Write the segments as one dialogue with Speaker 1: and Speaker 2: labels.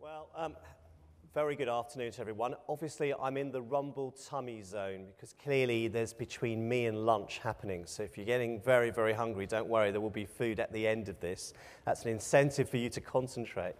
Speaker 1: Well, very good afternoon to everyone. Obviously, I'm in the rumble tummy zone because clearly there's between me and lunch happening. So if you're getting very, very hungry, don't worry, there will be food at the end of this. That's an incentive for you to concentrate.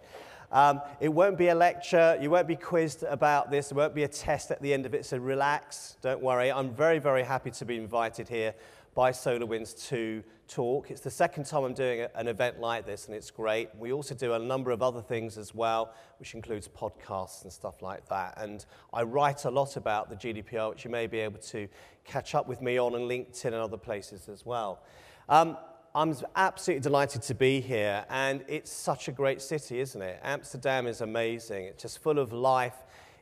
Speaker 1: It won't be a lecture. You won't be quizzed about this. There won't be a test at the end of it, so relax. Don't worry. I'm very, very happy to be invited here by SolarWinds to talk. It's the second time I'm doing an event like this, and it's great. We also do a number of other things as well, which includes podcasts and stuff like that. And I write a lot about the GDPR, which you may be able to catch up with me on LinkedIn and other places as well. I'm absolutely delighted to be here, and it's such a great city, isn't it? Amsterdam is amazing. It's just full of life.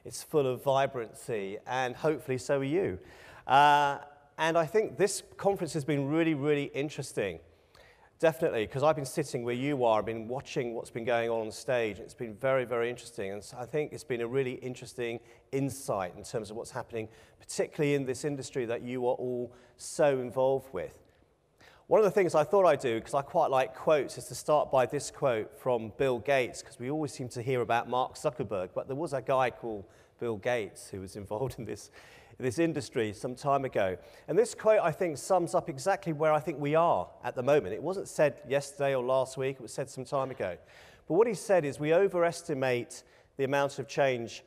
Speaker 1: It's full of vibrancy, and hopefully so are you. And I think this conference has been really, really interesting, definitely, because I've been sitting where you are. I've been watching what's been going on stage. It's been very, very interesting, and so I think it's been a really interesting insight in terms of what's happening, particularly in this industry that you are all so involved with. One of the things I thought I'd do, because I quite like quotes, is to start by this quote from Bill Gates, because we always seem to hear about Mark Zuckerberg, but there was a guy called Bill Gates who was involved in this industry some time ago. And this quote, I think, sums up exactly where I think we are at the moment. It wasn't said yesterday or last week, it was said some time ago. But what he said is we overestimate the amount of change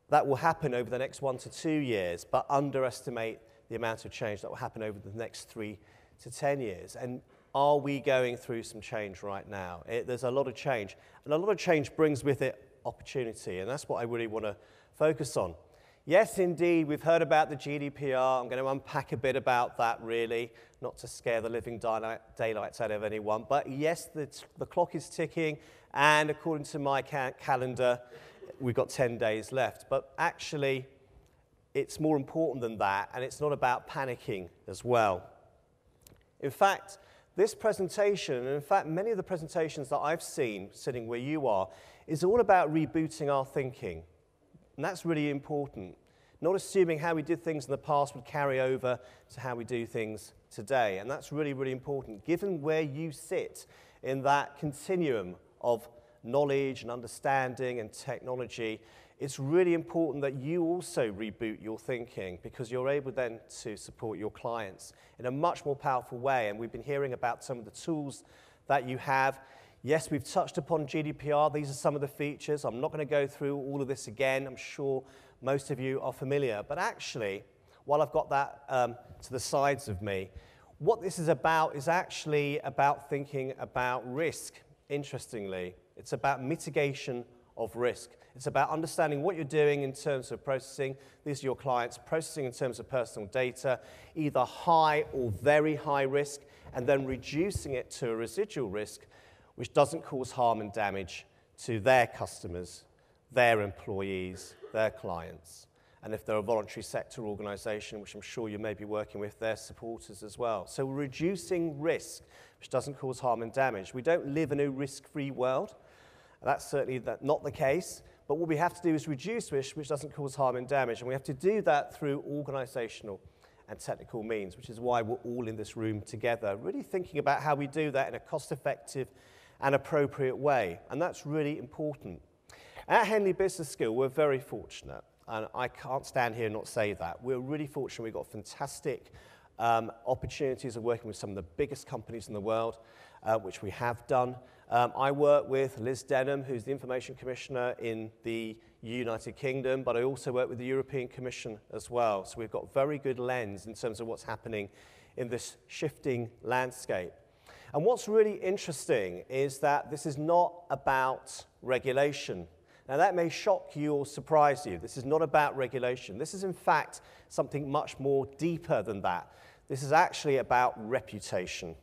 Speaker 1: that will happen over the next 1 to 2 years, but underestimate the amount of change that will happen over the next 3 to 10 years. And are we going through some change right now? There's a lot of change. And a lot of change brings with it opportunity, and that's what I really want to focus on. Yes, indeed, we've heard about the GDPR. I'm going to unpack a bit about that, really, not to scare the living daylights out of anyone. But yes, the clock is ticking, and according to my calendar, we've got 10 days left. But actually, it's more important than that, and it's not about panicking as well. In fact, this presentation, and in fact, many of the presentations that I've seen sitting where you are, is all about rebooting our thinking. And that's really important. Not assuming how we did things in the past would carry over to how we do things today. And that's really, really important. Given where you sit in that continuum of knowledge and understanding and technology, it's really important that you also reboot your thinking, because you're able then to support your clients in a much more powerful way. And we've been hearing about some of the tools that you have. Yes, we've touched upon GDPR. These are some of the features. I'm not going to go through all of this again. I'm sure most of you are familiar. But actually, while I've got that to the sides of me, what this is about is actually about thinking about risk, interestingly. It's about mitigation of risk. It's about understanding what you're doing in terms of processing. These are your clients, processing in terms of personal data, either high or very high risk, and then reducing it to a residual risk, which doesn't cause harm and damage to their customers, their employees, their clients. And if they're a voluntary sector organization, which I'm sure you may be working with, their supporters as well. So we're reducing risk, which doesn't cause harm and damage. We don't live in a risk-free world. That's certainly not the case. But what we have to do is reduce risk, which doesn't cause harm and damage. And we have to do that through organizational and technical means, which is why we're all in this room together, really thinking about how we do that in a cost-effective and appropriate way. And that's really important. At Henley Business School, we're very fortunate. And I can't stand here and not say that. We're really fortunate. We've got fantastic opportunities of working with some of the biggest companies in the world, which we have done. I work with Liz Denham, who's the Information Commissioner in the United Kingdom, but I also work with the European Commission as well. So we've got a very good lens in terms of what's happening in this shifting landscape. And what's really interesting is that this is not about regulation. Now, that may shock you or surprise you. This is not about regulation. This is, in fact, something much more deeper than that. This is actually about reputation.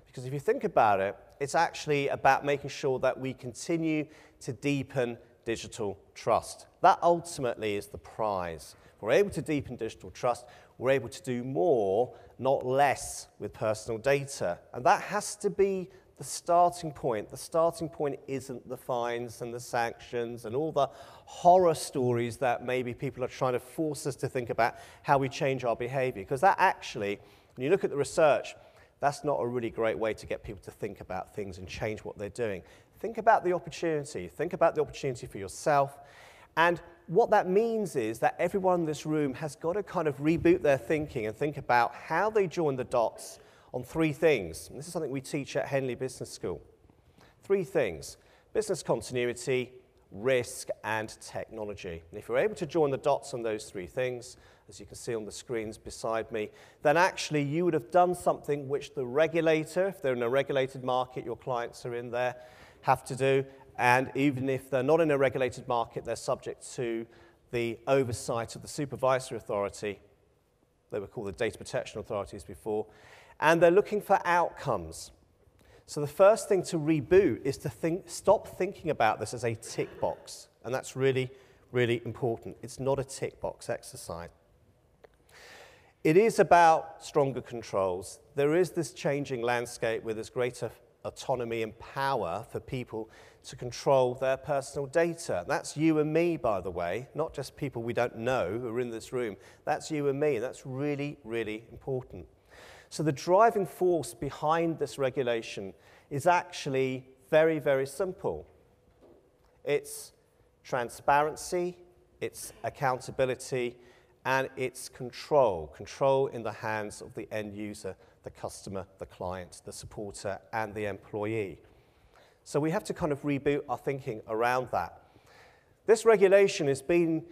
Speaker 1: Because if you think about it, it's actually about making sure that we continue to deepen digital trust. That ultimately is the prize. If we're able to deepen digital trust, we're able to do more, not less, with personal data. And that has to be the starting point. The starting point isn't the fines and the sanctions and all the horror stories that maybe people are trying to force us to think about how we change our behavior. Because that actually, when you look at the research, that's not a really great way to get people to think about things and change what they're doing. Think about the opportunity. Think about the opportunity for yourself. And what that means is that everyone in this room has got to kind of reboot their thinking and think about how they join the dots on three things. And this is something we teach at Henley Business School. Three things: business continuity, risk, and technology. And if you're able to join the dots on those three things, as you can see on the screens beside me, then actually you would have done something which the regulator, if they're in a regulated market, your clients are in there, have to do. And even if they're not in a regulated market, they're subject to the oversight of the supervisory authority. They were called the data protection authorities before. And they're looking for outcomes. So the first thing to reboot is to stop thinking about this as a tick box. And that's really, really important. It's not a tick box exercise. It is about stronger controls. There is this changing landscape where there's greater autonomy and power for people to control their personal data. That's you and me, by the way, not just people we don't know who are in this room. That's you and me, and that's really, really important. So the driving force behind this regulation is actually very, very simple. It's transparency, it's accountability, and it's control. Control in the hands of the end user, the customer, the client, the supporter, and the employee. So we have to kind of reboot our thinking around that. This regulation has been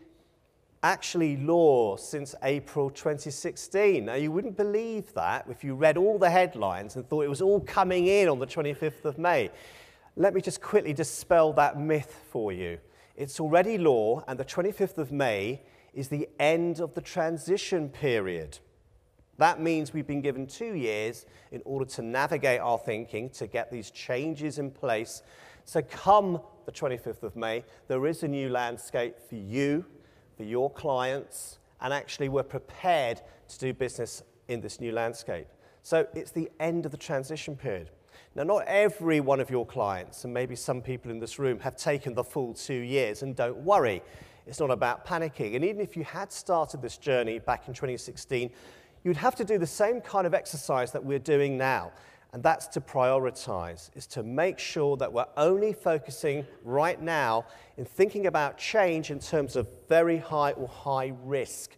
Speaker 1: actually law since April 2016. Now, you wouldn't believe that if you read all the headlines and thought it was all coming in on the 25th of May. Let me just quickly dispel that myth for you. It's already law, and the 25th of May is the end of the transition period. That means we've been given 2 years in order to navigate our thinking, to get these changes in place. So come the 25th of May, there is a new landscape for you, for your clients, and actually we're prepared to do business in this new landscape. So it's the end of the transition period. Now, not every one of your clients, and maybe some people in this room, have taken the full 2 years, and don't worry. It's not about panicking. And even if you had started this journey back in 2016, you'd have to do the same kind of exercise that we're doing now. And that's to prioritize, is to make sure that we're only focusing right now in thinking about change in terms of very high or high risk.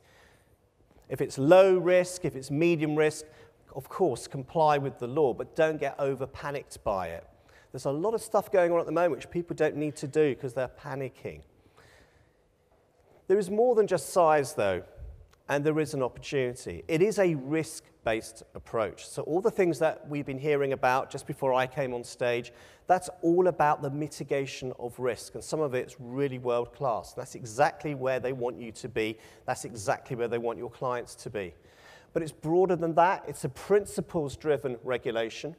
Speaker 1: If it's low risk, if it's medium risk, of course, comply with the law, but don't get over panicked by it. There's a lot of stuff going on at the moment which people don't need to do because they're panicking. There is more than just size, though, and there is an opportunity. It is a risk-based approach. So all the things that we've been hearing about just before I came on stage, that's all about the mitigation of risk, and some of it's really world-class. That's exactly where they want you to be. That's exactly where they want your clients to be. But it's broader than that. It's a principles-driven regulation.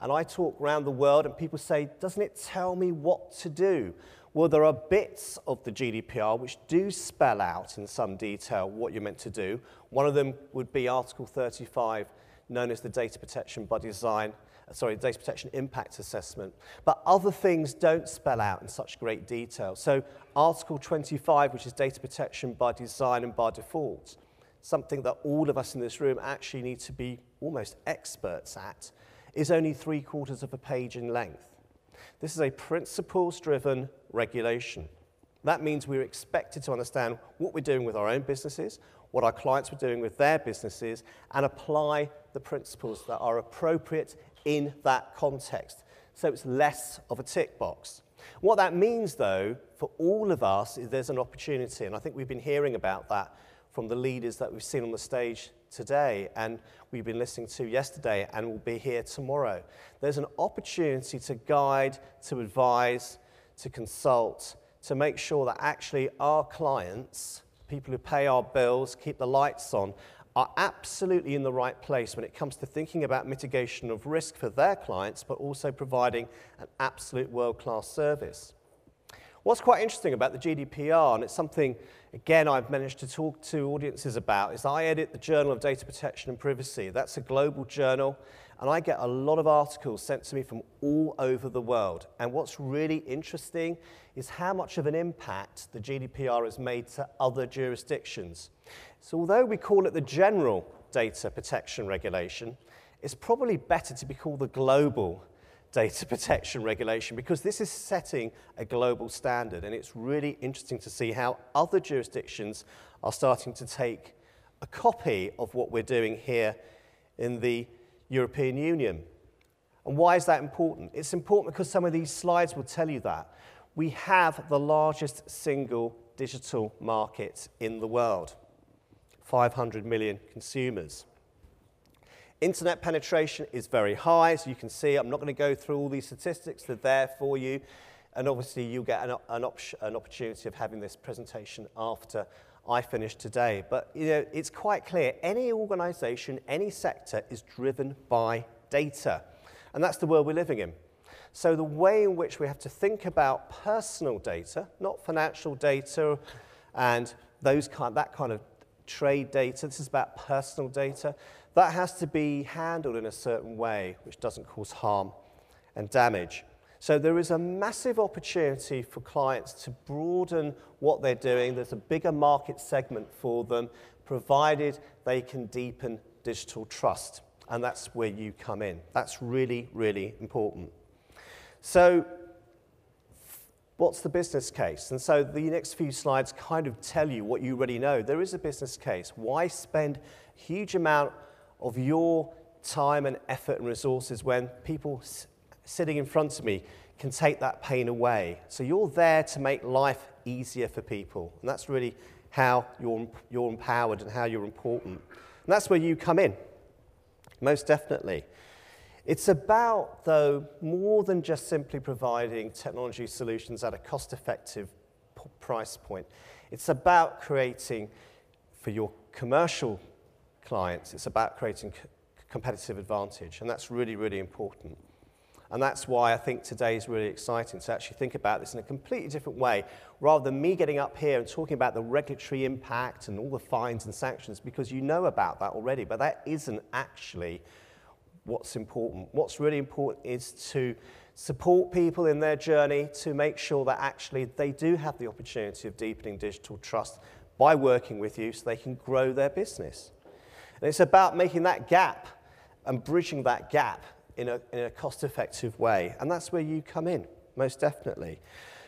Speaker 1: And I talk around the world, and people say, doesn't it tell me what to do? Well, there are bits of the GDPR which do spell out in some detail what you're meant to do. One of them would be Article 35, known as the Data Protection Impact Assessment. But other things don't spell out in such great detail. So Article 25, which is Data Protection by Design and by Default, something that all of us in this room actually need to be almost experts at, is only 3/4 of a page in length. This is a principles-driven regulation. That means we're expected to understand what we're doing with our own businesses, what our clients are doing with their businesses, and apply the principles that are appropriate in that context. So it's less of a tick box. What that means, though, for all of us, is there's an opportunity, and I think we've been hearing about that from the leaders that we've seen on the stage today, and we've been listening to yesterday, and will be here tomorrow. There's an opportunity to guide, to advise, to consult, to make sure that actually our clients, people who pay our bills, keep the lights on, are absolutely in the right place when it comes to thinking about mitigation of risk for their clients, but also providing an absolute world-class service. What's quite interesting about the GDPR, and it's something, again, I've managed to talk to audiences about, is I edit the Journal of Data Protection and Privacy. That's a global journal, and I get a lot of articles sent to me from all over the world. And what's really interesting is how much of an impact the GDPR has made to other jurisdictions. So although we call it the General Data Protection Regulation, it's probably better to be called the global data protection regulation, because this is setting a global standard, and it's really interesting to see how other jurisdictions are starting to take a copy of what we're doing here in the European Union. And why is that important? It's important because some of these slides will tell you that. We have the largest single digital market in the world, 500 million consumers. Internet penetration is very high, as you can see. I'm not going to go through all these statistics. They're there for you. And obviously, you'll get an opportunity of having this presentation after I finish today. But it's quite clear. Any organization, any sector is driven by data. And that's the world we're living in. So the way in which we have to think about personal data, not financial data and that kind of trade data, this is about personal data, that has to be handled in a certain way which doesn't cause harm and damage. So there is a massive opportunity for clients to broaden what they're doing. There's a bigger market segment for them, provided they can deepen digital trust. And that's where you come in. That's really, really important. So what's the business case? And so the next few slides kind of tell you what you already know. There is a business case. Why spend a huge amount of your time and effort and resources when people sitting in front of me can take that pain away? So you're there to make life easier for people. And that's really how you're empowered and how you're important. And that's where you come in, most definitely. It's about, though, more than just simply providing technology solutions at a cost-effective price point. It's about creating, for your commercial clients, it's about creating competitive advantage, and that's really, really important. And that's why I think today is really exciting to actually think about this in a completely different way, rather than me getting up here and talking about the regulatory impact and all the fines and sanctions, because you know about that already, but that isn't actually what's important. What's really important is to support people in their journey, to make sure that actually they do have the opportunity of deepening digital trust by working with you so they can grow their business. And it's about making that gap and bridging that gap in a cost-effective way. And that's where you come in, most definitely.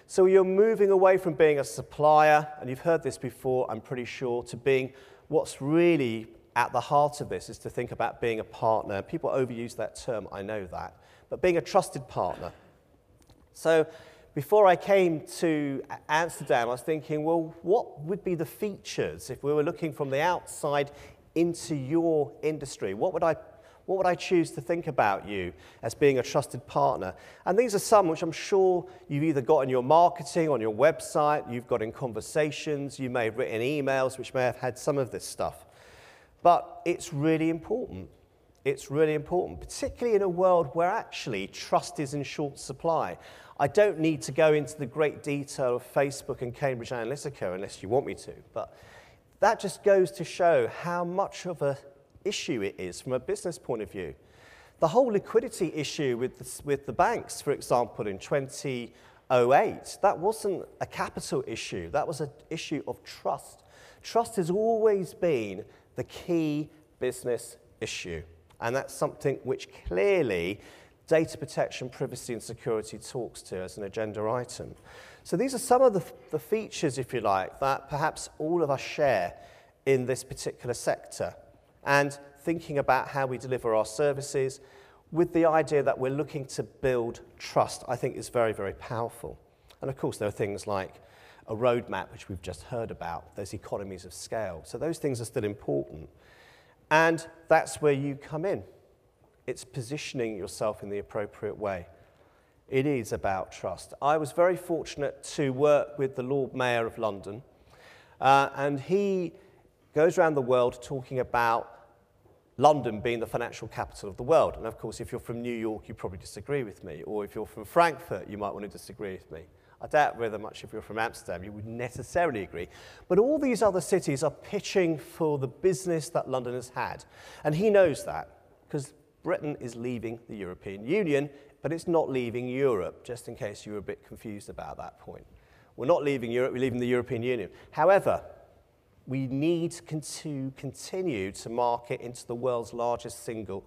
Speaker 1: So you're moving away from being a supplier, and you've heard this before, I'm pretty sure, to being what's really at the heart of this is to think about being a partner. People overuse that term, I know that, but being a trusted partner. So before I came to Amsterdam, I was thinking, well, what would be the features if we were looking from the outside into your industry? What would I choose to think about you as being a trusted partner? And these are some which I'm sure you've either got in your marketing, on your website, you've got in conversations, you may have written emails which may have had some of this stuff. But it's really important. It's really important, particularly in a world where actually trust is in short supply. I don't need to go into the great detail of Facebook and Cambridge Analytica unless you want me to, but that just goes to show how much of an issue it is from a business point of view. The whole liquidity issue with the banks, for example, in 2008, that wasn't a capital issue. That was an issue of trust. Trust has always been the key business issue, and that's something which clearly data protection, privacy, and security talks to as an agenda item. So these are some of the features, if you like, that perhaps all of us share in this particular sector. And thinking about how we deliver our services with the idea that we're looking to build trust, I think is very, very powerful. And of course, there are things like a roadmap, which we've just heard about, those economies of scale. So those things are still important. And that's where you come in. It's positioning yourself in the appropriate way. It is about trust. I was very fortunate to work with the Lord Mayor of London, and he goes around the world talking about London being the financial capital of the world. And of course, if you're from New York, you probably disagree with me. Or if you're from Frankfurt, you might want to disagree with me. I doubt whether much if you're from Amsterdam, you would necessarily agree. But all these other cities are pitching for the business that London has had. And he knows that, because Britain is leaving the European Union, but it's not leaving Europe, just in case you were a bit confused about that point. We're not leaving Europe, we're leaving the European Union. However, we need to continue to market into the world's largest single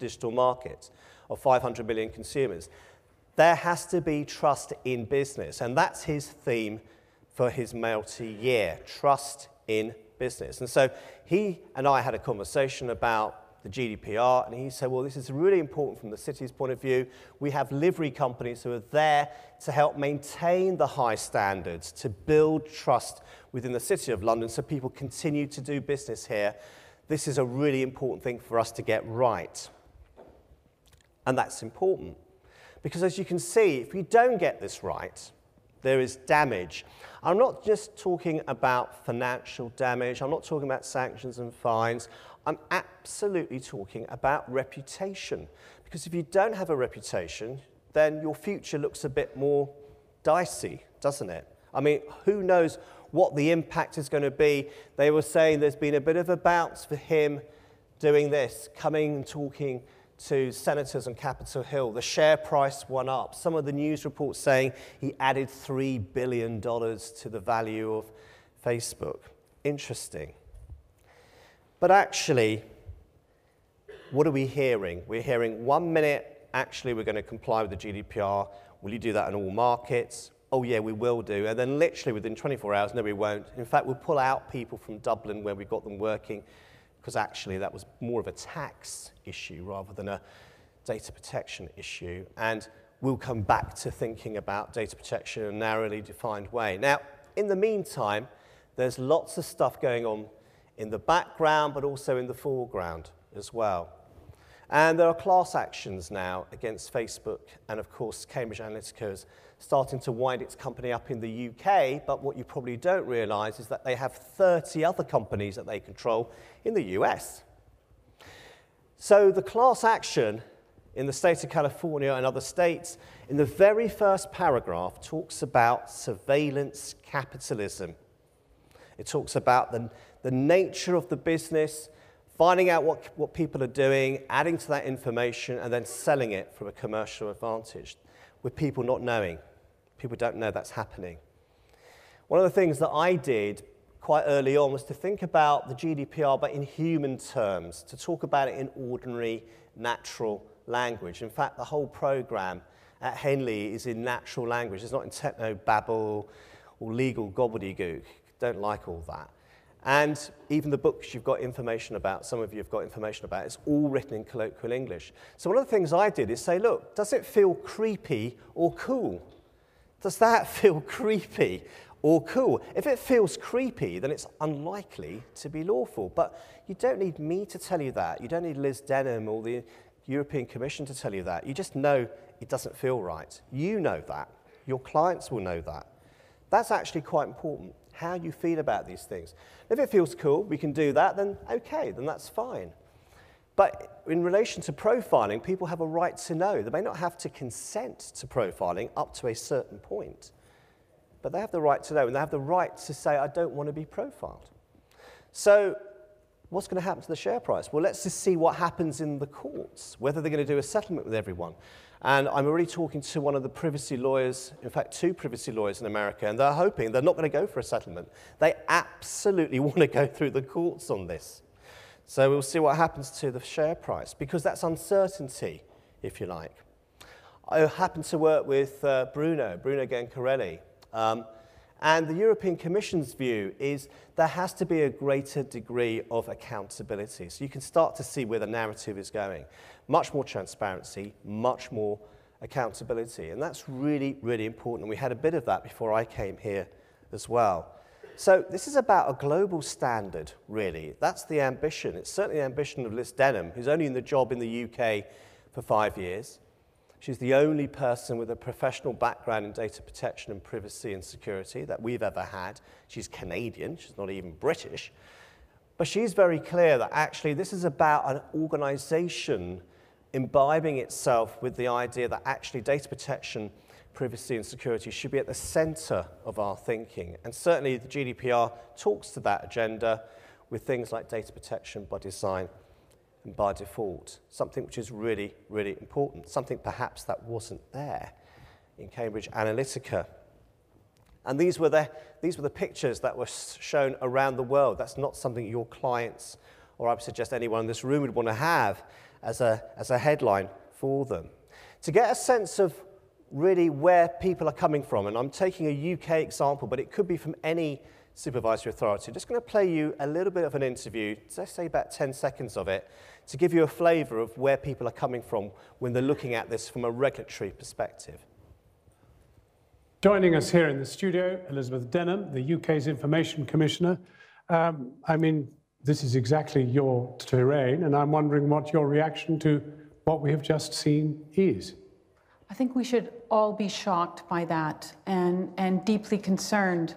Speaker 1: digital market of 500 million consumers. There has to be trust in business, and that's his theme for his multi-year, trust in business. And so he and I had a conversation about the GDPR, and he said, well, this is really important from the city's point of view. We have livery companies who are there to help maintain the high standards, to build trust within the City of London so people continue to do business here. This is a really important thing for us to get right. And that's important. Because as you can see, if you don't get this right, there is damage. I'm not just talking about financial damage. I'm not talking about sanctions and fines. I'm absolutely talking about reputation. Because if you don't have a reputation, then your future looks a bit more dicey, doesn't it? I mean, who knows what the impact is going to be? They were saying there's been a bit of a bounce for him doing this, coming and talking to senators on Capitol Hill. The share price went up. Some of the news reports saying he added $3 billion to the value of Facebook. Interesting. But actually, what are we hearing? We're hearing 1 minute, actually, we're going to comply with the GDPR. Will you do that in all markets? Oh, yeah, we will do. And then literally within 24 hours, no, we won't. In fact, we'll pull out people from Dublin where we got them working, because actually that was more of a tax issue rather than a data protection issue. And we'll come back to thinking about data protection in a narrowly defined way. Now, in the meantime, there's lots of stuff going on in the background, but also in the foreground as well. And there are class actions now against Facebook, and of course, Cambridge Analytica is starting to wind its company up in the UK, but what you probably don't realise is that they have 30 other companies that they control in the US. So the class action in the state of California and other states, in the very first paragraph, talks about surveillance capitalism. It talks about the nature of the business, finding out what people are doing, adding to that information, and then selling it from a commercial advantage, with people not knowing. People don't know that's happening. One of the things that I did quite early on was to think about the GDPR, but in human terms, to talk about it in ordinary, natural language. In fact, the whole program at Henley is in natural language. It's not in techno-babble or legal gobbledygook. Don't like all that. And even the books you've got information about, some of you have got information about, it's all written in colloquial English. So one of the things I did is say, look, does it feel creepy or cool? Does that feel creepy or cool? If it feels creepy, then it's unlikely to be lawful. But you don't need me to tell you that. You don't need Liz Denham or the European Commission to tell you that. You just know it doesn't feel right. You know that. Your clients will know that. That's actually quite important, how you feel about these things. If it feels cool, we can do that, then okay, then that's fine. But in relation to profiling, people have a right to know. They may not have to consent to profiling up to a certain point, but they have the right to know, and they have the right to say, I don't want to be profiled. So what's going to happen to the share price? Well, let's just see what happens in the courts, whether they're going to do a settlement with everyone. And I'm already talking to one of the privacy lawyers, in fact, 2 privacy lawyers in America, and they're hoping they're not going to go for a settlement. They absolutely want to go through the courts on this. So we'll see what happens to the share price, because that's uncertainty, if you like. I happen to work with Bruno Gencarelli, and the European Commission's view is there has to be a greater degree of accountability. So you can start to see where the narrative is going. Much more transparency, much more accountability. And that's really, really important. And we had a bit of that before I came here as well. So this is about a global standard, really. That's the ambition. It's certainly the ambition of Liz Denham, who's only in the job in the UK for 5 years. She's the only person with a professional background in data protection and privacy and security that we've ever had. She's Canadian, she's not even British. But she's very clear that actually this is about an organization imbibing itself with the idea that actually data protection, privacy and security should be at the center of our thinking. And certainly the GDPR talks to that agenda with things like data protection by design and by default, something which is really, really important, something perhaps that wasn't there in Cambridge Analytica. And these were the pictures that were shown around the world. That's not something your clients, or I would suggest anyone in this room would want to have. as a headline for them. To get a sense of really where people are coming from, and I'm taking a UK example, but it could be from any supervisory authority. I'm just going to play you a little bit of an interview, let's say about 10 seconds of it, to give you a flavour of where people are coming from when they're looking at this from a regulatory perspective.
Speaker 2: Joining us here in the studio, Elizabeth Denham, the UK's Information Commissioner. I mean, this is exactly your terrain, and I'm wondering what your reaction to what we have just seen is.
Speaker 3: I think we should all be shocked by that and deeply concerned.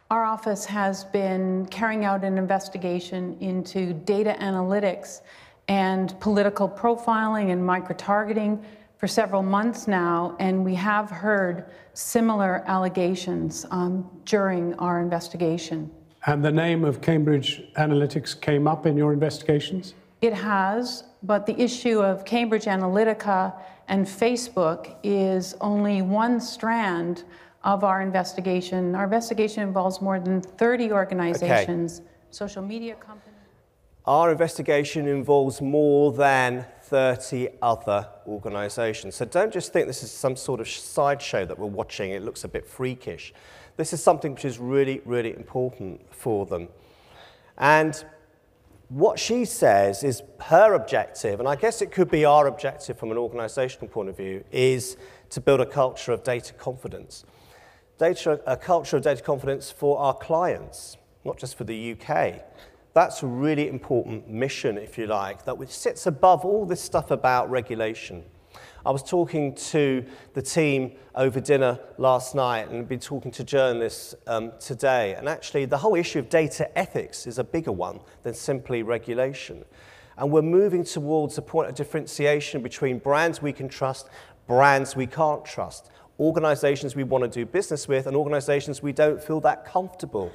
Speaker 3: Our office has been carrying out an investigation into data analytics and political profiling and micro-targeting for several months now, and we have heard similar allegations during our investigation.
Speaker 2: And the name of Cambridge Analytica came up in your investigations?
Speaker 3: It has, but the issue of Cambridge Analytica and Facebook is only one strand of our investigation. Our investigation involves more than 30 organizations, social media companies.
Speaker 1: Our investigation involves more than 30 other organizations. So don't just think this is some sort of sideshow that we're watching. It looks a bit freakish. This is something which is really, really important for them. And what she says is her objective, and I guess it could be our objective from an organizational point of view, is to build a culture of data confidence. A culture of data confidence for our clients, not just for the UK. That's a really important mission, if you like, that which sits above all this stuff about regulation. I was talking to the team over dinner last night and been talking to journalists today, and actually the whole issue of data ethics is a bigger one than simply regulation. And we're moving towards a point of differentiation between brands we can trust, brands we can't trust, organizations we want to do business with, and organizations we don't feel that comfortable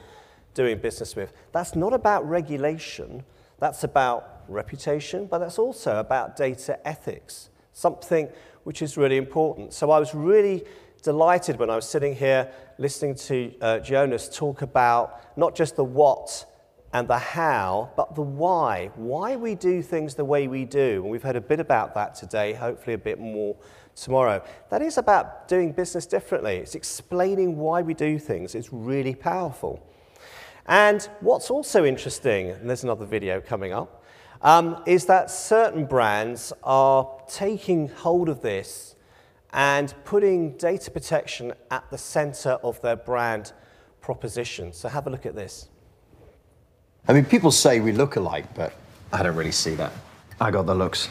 Speaker 1: doing business with. That's not about regulation, that's about reputation, but that's also about data ethics, something which is really important. So I was really delighted when I was sitting here listening to Jonas talk about not just the what and the how, but the why we do things the way we do. And we've heard a bit about that today, hopefully a bit more tomorrow. That is about doing business differently. It's explaining why we do things. It's really powerful. And what's also interesting, and there's another video coming up, is that certain brands are taking hold of this and putting data protection at the center of their brand proposition. So have a look at this.
Speaker 4: I mean, people say we look alike, but I don't really see that. I got the looks.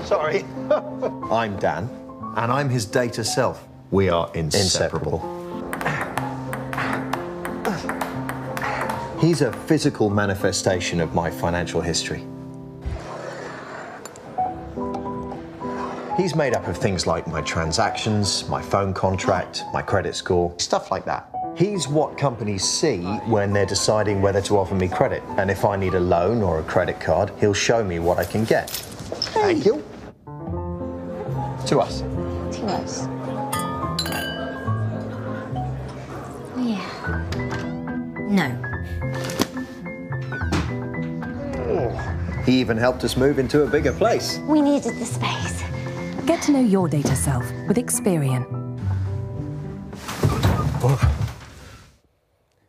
Speaker 4: Sorry. I'm Dan, and I'm his data self. We are inseparable. He's a physical manifestation of my financial history. He's made up of things like my transactions, my phone contract, my credit score, stuff like that. He's what companies see when they're deciding whether to offer me credit. And if I need a loan or a credit card, he'll show me what I can get. Hey. Thank you. To us.
Speaker 5: To us. Yeah. No.
Speaker 4: He even helped us move into a bigger place.
Speaker 5: We needed the space.
Speaker 6: Get to know your data self with Experian.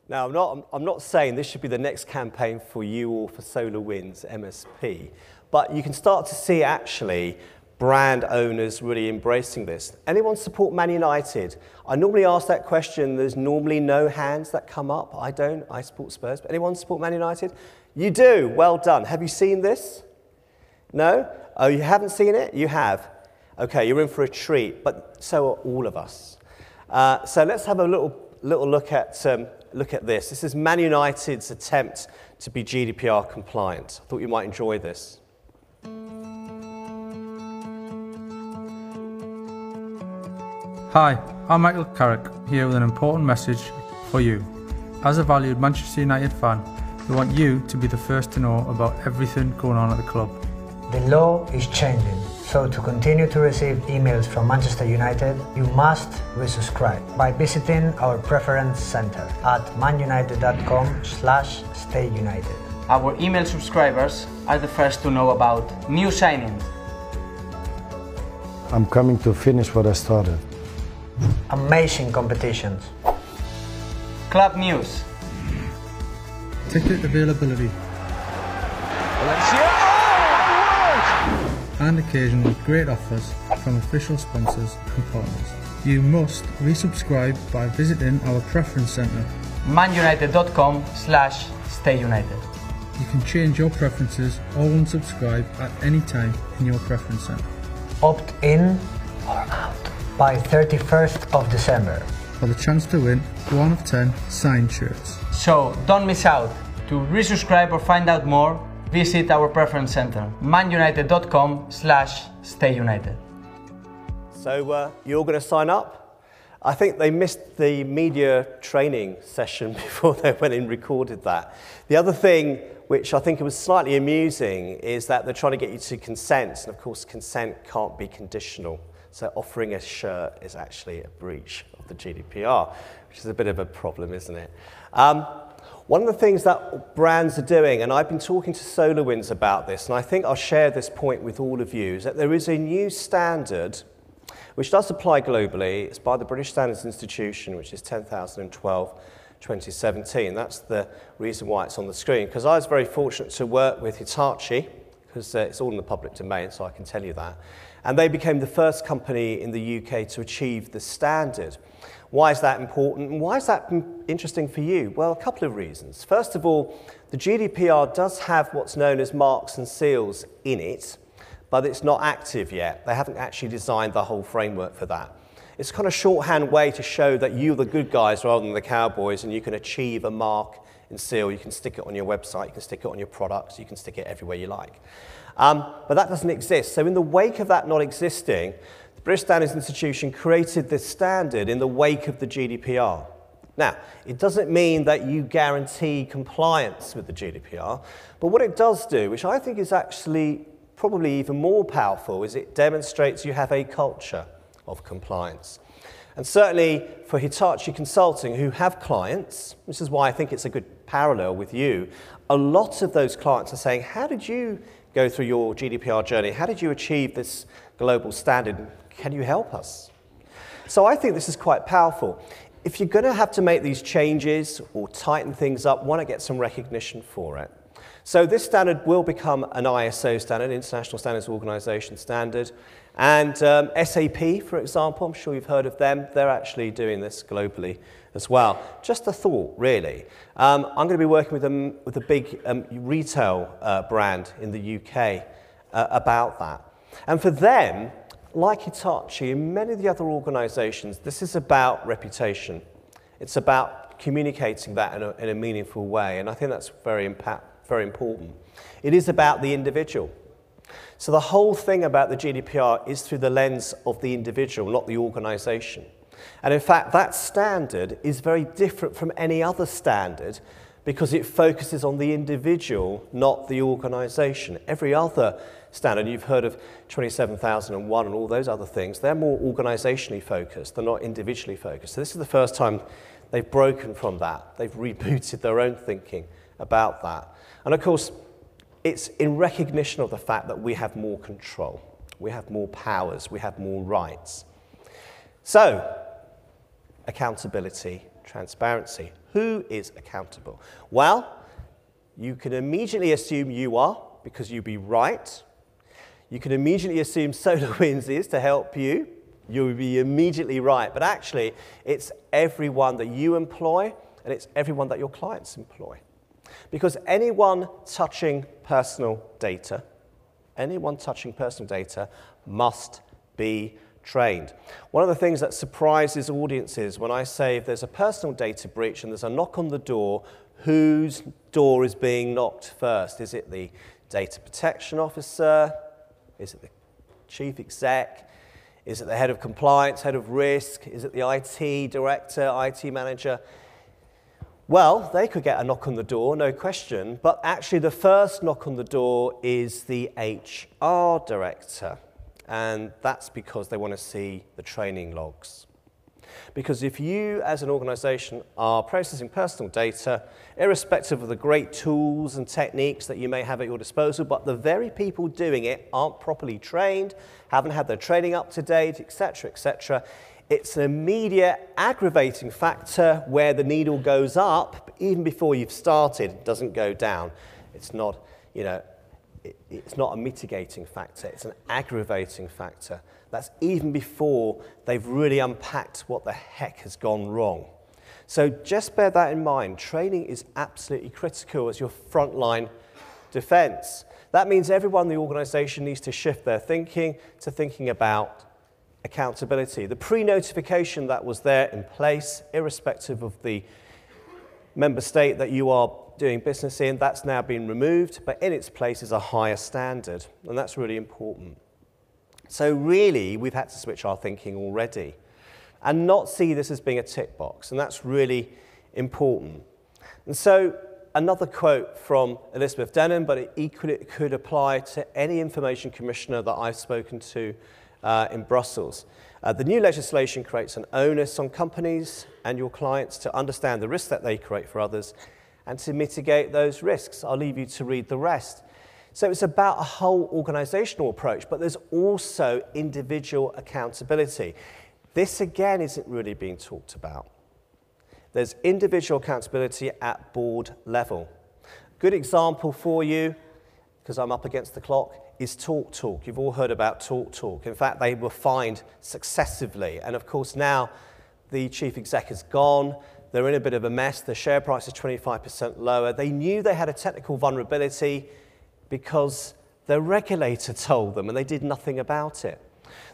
Speaker 1: Now, I'm not saying this should be the next campaign for you or for SolarWinds MSP, but you can start to see actually brand owners really embracing this. Anyone support Man United? I normally ask that question. There's normally no hands that come up. I don't. I support Spurs. But anyone support Man United? You do. Well done. Have you seen this? No? Oh, you haven't seen it? You have. Okay, you're in for a treat, but so are all of us. So let's have a little look at this. This is Man United's attempt to be GDPR compliant. I thought you might enjoy this.
Speaker 7: Hi, I'm Michael Carrick, here with an important message for you. As a valued Manchester United fan, we want you to be the first to know about everything going on at the club.
Speaker 8: The law is changing, so to continue to receive emails from Manchester United, you must resubscribe by visiting our preference center at manunited.com/stayunited.
Speaker 9: our email subscribers are the first to know about new signings.
Speaker 10: I'm coming to finish what I started.
Speaker 8: Amazing competitions.
Speaker 9: Club news.
Speaker 7: Ticket availability. And occasionally great offers from official sponsors and partners. You must resubscribe by visiting our preference centre.
Speaker 9: manunited.com/stayunited.
Speaker 7: You can change your preferences or unsubscribe at any time in your preference centre.
Speaker 8: Opt in or out by 31st of December.
Speaker 7: For the chance to win 1 of 10 signed shirts.
Speaker 9: So don't miss out. To resubscribe or find out more, visit our preference center, manunited.com/stayunited.
Speaker 1: So you're going to sign up? I think they missed the media training session before they went and recorded that. The other thing, which I think was slightly amusing, is that they're trying to get you to consent. And of course, consent can't be conditional. So offering a shirt is actually a breach of the GDPR, which is a bit of a problem, isn't it? One of the things that brands are doing, and I've been talking to SolarWinds about this, and I think I'll share this point with all of you, is that there is a new standard which does apply globally. It's by the British Standards Institution, which is 10,012/2017. That's the reason why it's on the screen, because I was very fortunate to work with Hitachi, because it's all in the public domain, so I can tell you that. And they became the first company in the UK to achieve the standard. Why is that important? And why is that interesting for you? Well, a couple of reasons. First of all, the GDPR does have what's known as marks and seals in it, but it's not active yet. They haven't actually designed the whole framework for that. It's kind of a shorthand way to show that you're the good guys rather than the cowboys, and you can achieve a mark and seal. You can stick it on your website, you can stick it on your products, you can stick it everywhere you like. But that doesn't exist. So in the wake of that not existing, the British Standards Institution created this standard in the wake of the GDPR. Now, it doesn't mean that you guarantee compliance with the GDPR, but what it does do, which I think is actually probably even more powerful, is it demonstrates you have a culture of compliance. And certainly for Hitachi Consulting, who have clients, this is why I think it's a good parallel with you, a lot of those clients are saying, how did you go through your GDPR journey? How did you achieve this global standard? Can you help us? So I think this is quite powerful. If you're going to have to make these changes or tighten things up, why not get some recognition for it? So this standard will become an ISO standard, International Standards Organization standard. And SAP, for example, I'm sure you've heard of them. They're actually doing this globally as well. Just a thought, really. I'm going to be working with a big retail brand in the UK about that. And for them, like Hitachi and many of the other organizations, this is about reputation. It's about communicating that in a meaningful way, and I think that's very important. It is about the individual. So the whole thing about the GDPR is through the lens of the individual, not the organization. And in fact, that standard is very different from any other standard because it focuses on the individual, not the organization. Every other standard, you've heard of 27001 and all those other things, they're more organizationally focused, they're not individually focused. So this is the first time they've broken from that. They've rebooted their own thinking about that. And of course, it's in recognition of the fact that we have more control, we have more powers, we have more rights. So, accountability, transparency. Who is accountable? Well, you can immediately assume you are, because you'll be right. You can immediately assume SolarWinds is to help you. You'll be immediately right. But actually, it's everyone that you employ, and it's everyone that your clients employ. Because anyone touching personal data must be trained. One of the things that surprises audiences when I say if there's a personal data breach and there's a knock on the door, whose door is being knocked first? Is it the data protection officer? Is it the chief exec? Is it the head of compliance, head of risk? Is it the IT director, IT manager? Well, they could get a knock on the door, no question, but actually the first knock on the door is the HR director, and that's because they want to see the training logs. Because if you, as an organization, are processing personal data, irrespective of the great tools and techniques that you may have at your disposal, but the very people doing it aren't properly trained, haven't had their training up to date, etc., it's an immediate aggravating factor where the needle goes up even before you've started. It doesn't go down. It's not, it's not a mitigating factor. It's an aggravating factor. That's even before they've really unpacked what the heck has gone wrong. So just bear that in mind. Training is absolutely critical as your frontline defense. That means everyone in the organization needs to shift their thinking to thinking about accountability. The pre-notification that was there in place, irrespective of the member state that you are doing business in, that's now been removed, but in its place is a higher standard, and that's really important. So really, we've had to switch our thinking already and not see this as being a tick box, and that's really important. And so another quote from Elizabeth Denham, but it could apply to any information commissioner that I've spoken to in Brussels. The new legislation creates an onus on companies and your clients to understand the risks that they create for others and to mitigate those risks. I'll leave you to read the rest. So it's about a whole organizational approach, but there's also individual accountability. This, again, isn't really being talked about. There's individual accountability at board level. Good example for you, because I'm up against the clock, is TalkTalk. You've all heard about TalkTalk. In fact, they were fined successively. And of course, now the chief exec is gone. They're in a bit of a mess. The share price is 25% lower. They knew they had a technical vulnerability because their regulator told them, and they did nothing about it.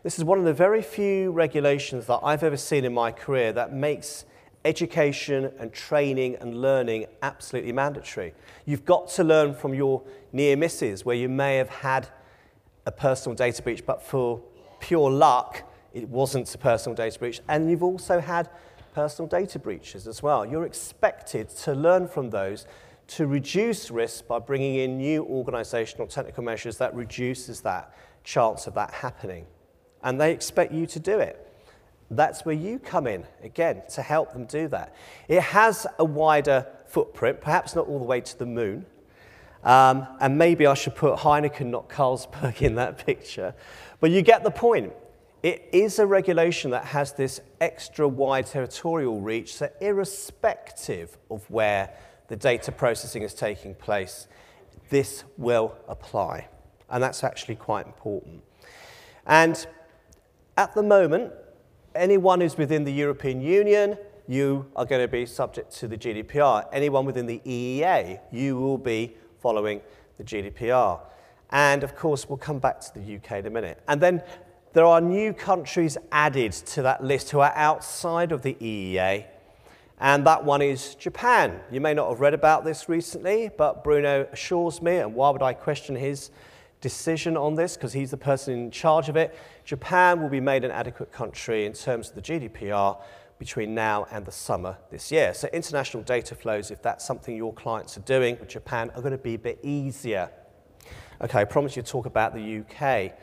Speaker 1: This is one of the very few regulations that I've ever seen in my career that makes education and training and learning absolutely mandatory. You've got to learn from your near misses where you may have had a personal data breach, but for pure luck, it wasn't a personal data breach. And you've also had personal data breaches as well. You're expected to learn from those to reduce risk by bringing in new organizational technical measures that reduces that chance of that happening. And they expect you to do it. That's where you come in, again, to help them do that. It has a wider footprint, perhaps not all the way to the moon. And maybe I should put Heineken, not Carlsberg, in that picture. But you get the point. It is a regulation that has this extra wide territorial reach, so irrespective of where the data processing is taking place, this will apply. And that's actually quite important. And at the moment, anyone who's within the European Union, you are going to be subject to the GDPR. Anyone within the EEA, you will be following the GDPR. And of course, we'll come back to the UK in a minute. And then there are new countries added to that list who are outside of the EEA. And that one is Japan. You may not have read about this recently, but Bruno assures me, and why would I question his decision on this, because he's the person in charge of it. Japan will be made an adequate country in terms of the GDPR between now and the summer this year. So international data flows, if that's something your clients are doing with Japan, are going to be a bit easier. Okay, I promise you to talk about the UK.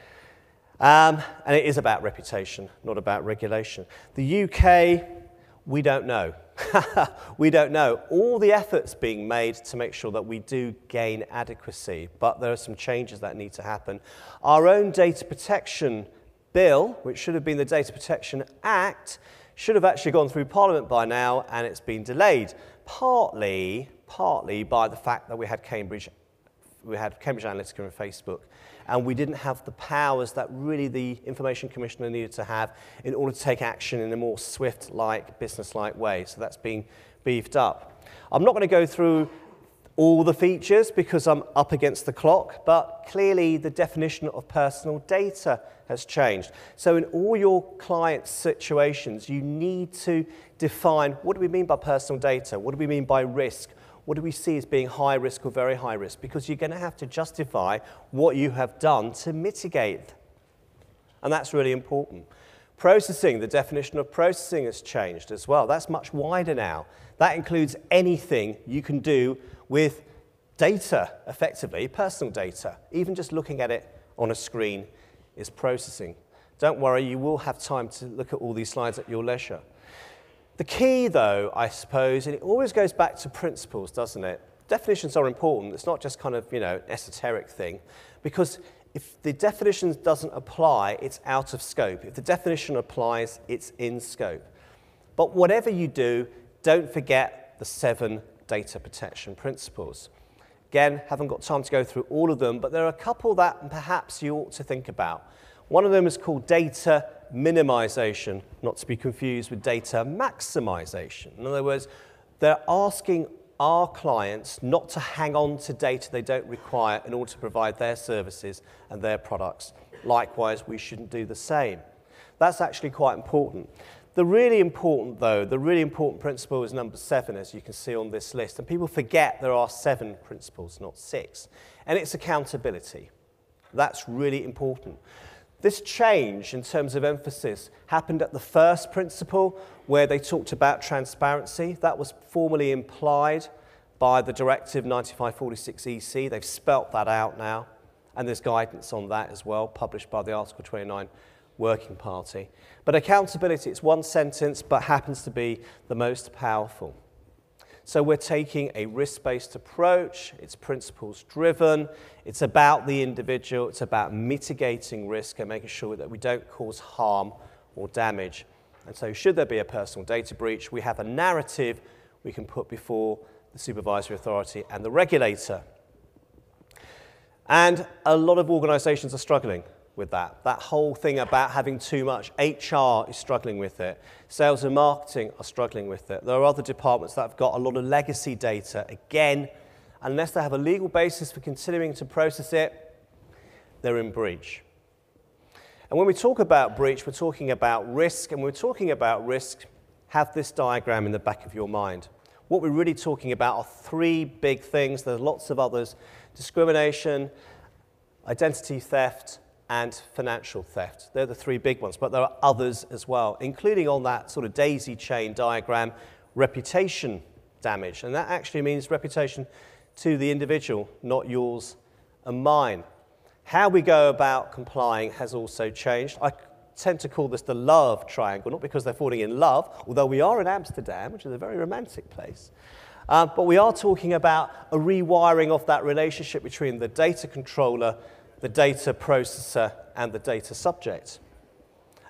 Speaker 1: And it is about reputation, not about regulation. The UK, we don't know. We don't know. All the efforts being made to make sure that we do gain adequacy, but there are some changes that need to happen. Our own data protection bill, which should have been the Data Protection Act, should have actually gone through Parliament by now, and it's been delayed, partly by the fact that we had Cambridge Analytica and Facebook, and we didn't have the powers that really the Information Commissioner needed to have in order to take action in a more swift-like, business-like way. So that's being beefed up. I'm not going to go through all the features because I'm up against the clock, but clearly the definition of personal data has changed. So in all your client situations, you need to define, what do we mean by personal data? What do we mean by risk? What do we see as being high risk or very high risk? Because you're going to have to justify what you have done to mitigate. And that's really important. Processing, the definition of processing has changed as well. That's much wider now. That includes anything you can do with data, effectively, personal data. Even just looking at it on a screen is processing. Don't worry, you will have time to look at all these slides at your leisure. The key, though, I suppose, and it always goes back to principles, doesn't it? Definitions are important. It's not just kind of, an esoteric thing, because if the definition doesn't apply, it's out of scope. If the definition applies, it's in scope. But whatever you do, don't forget the 7 data protection principles. Again, haven't got time to go through all of them, but there are a couple that perhaps you ought to think about. One of them is called data minimization, not to be confused with data maximization. In other words, they're asking our clients not to hang on to data they don't require in order to provide their services and their products. Likewise, we shouldn't do the same. That's actually quite important. The really important principle is number 7, as you can see on this list. And people forget there are 7 principles, not 6. And it's accountability. That's really important. This change in terms of emphasis happened at the first principle, where they talked about transparency. That was formally implied by the Directive 9546/EC. They've spelt that out now, and there's guidance on that as well, published by the Article 29 Working Party. But accountability, it's one sentence, but happens to be the most powerful. So we're taking a risk-based approach, it's principles-driven, it's about the individual, it's about mitigating risk and making sure that we don't cause harm or damage. And so should there be a personal data breach, we have a narrative we can put before the supervisory authority and the regulator. And a lot of organizations are struggling with that. That whole thing about having too much, HR is struggling with it. Sales and marketing are struggling with it. There are other departments that have got a lot of legacy data. Again, unless they have a legal basis for continuing to process it, they're in breach. And when we talk about breach, we're talking about risk. And when we're talking about risk, have this diagram in the back of your mind. What we're really talking about are 3 big things. There's lots of others: discrimination, identity theft, and financial theft. They're the 3 big ones, but there are others as well, including on that sort of daisy chain diagram, reputation damage. And that actually means reputation to the individual, not yours and mine. How we go about complying has also changed. I tend to call this the love triangle, not because they're falling in love, although we are in Amsterdam, which is a very romantic place. But we are talking about a rewiring of that relationship between the data controller, the data processor, and the data subject.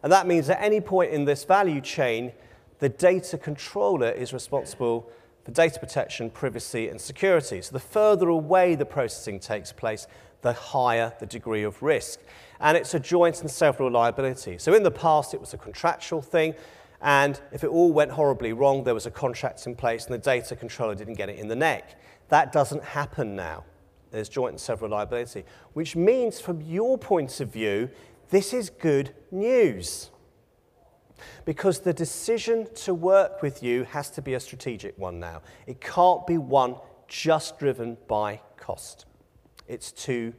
Speaker 1: And that means at any point in this value chain, the data controller is responsible for data protection, privacy, and security. So the further away the processing takes place, the higher the degree of risk. And it's a joint and several liability. So in the past, it was a contractual thing, and if it all went horribly wrong, there was a contract in place, and the data controller didn't get it in the neck. That doesn't happen now. There's joint and several liability, which means from your point of view, this is good news. Because the decision to work with you has to be a strategic one now. It can't be one just driven by cost. It's too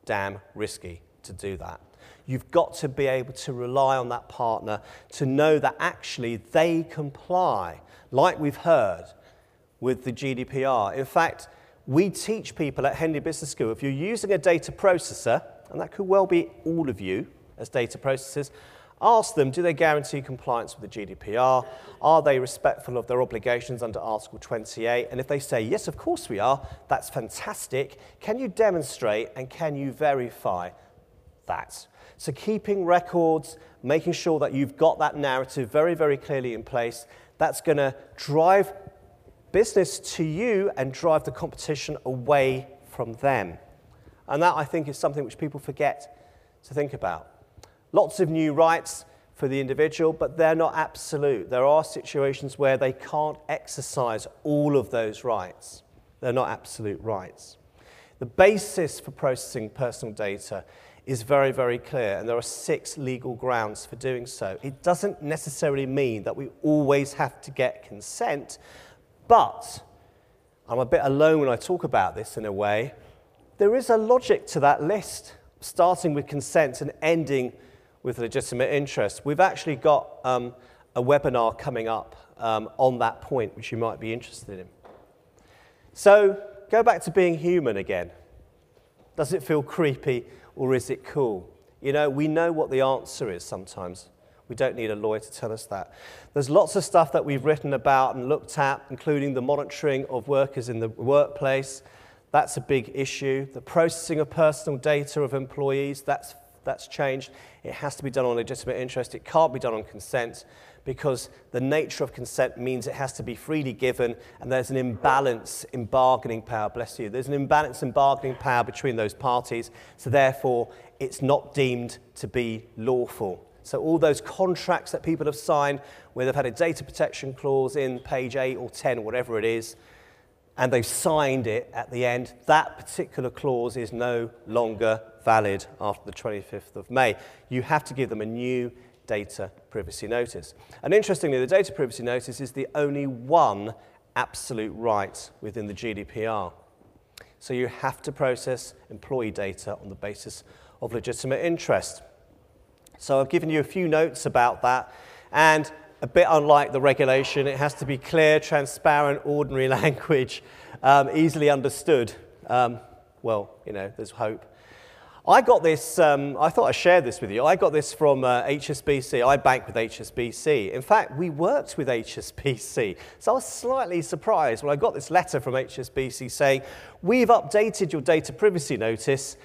Speaker 1: damn risky to do that. You've got to be able to rely on that partner to know that actually they comply, like we've heard with the GDPR. In fact, we teach people at Henley Business School, if you're using a data processor, and that could well be all of you as data processors, ask them, do they guarantee compliance with the GDPR? Are they respectful of their obligations under Article 28? And if they say, yes, of course we are, that's fantastic. Can you demonstrate and can you verify that? So keeping records, making sure that you've got that narrative very, very clearly in place, that's going to drive business to you and drive the competition away from them. And that, I think, is something which people forget to think about. Lots of new rights for the individual, but they're not absolute. There are situations where they can't exercise all of those rights. They're not absolute rights. The basis for processing personal data is very, very clear, and there are 6 legal grounds for doing so. It doesn't necessarily mean that we always have to get consent, but I'm a bit alone when I talk about this in a way. There is a logic to that list, starting with consent and ending with legitimate interest. We've actually got a webinar coming up on that point, which you might be interested in. So go back to being human again. Does it feel creepy or is it cool? You know, we know what the answer is sometimes. We don't need a lawyer to tell us that. There's lots of stuff that we've written about and looked at, including the monitoring of workers in the workplace. That's a big issue. The processing of personal data of employees, that's changed. It has to be done on legitimate interest. It can't be done on consent because the nature of consent means it has to be freely given, and there's an imbalance in bargaining power, bless you. There's an imbalance in bargaining power between those parties, so therefore it's not deemed to be lawful. So all those contracts that people have signed where they've had a data protection clause in page 8 or 10 or whatever it is, and they've signed it at the end, that particular clause is no longer valid after the 25th of May. You have to give them a new data privacy notice. And interestingly, the data privacy notice is the only one absolute right within the GDPR. So you have to process employee data on the basis of legitimate interest. So I've given you a few notes about that, and a bit unlike the regulation, it has to be clear, transparent, ordinary language, easily understood. Well, you know, there's hope. I got this, I thought I'd share this with you. I got this from HSBC. I bank with HSBC. In fact, we worked with HSBC. So I was slightly surprised when I got this letter from HSBC saying, we've updated your data privacy notice.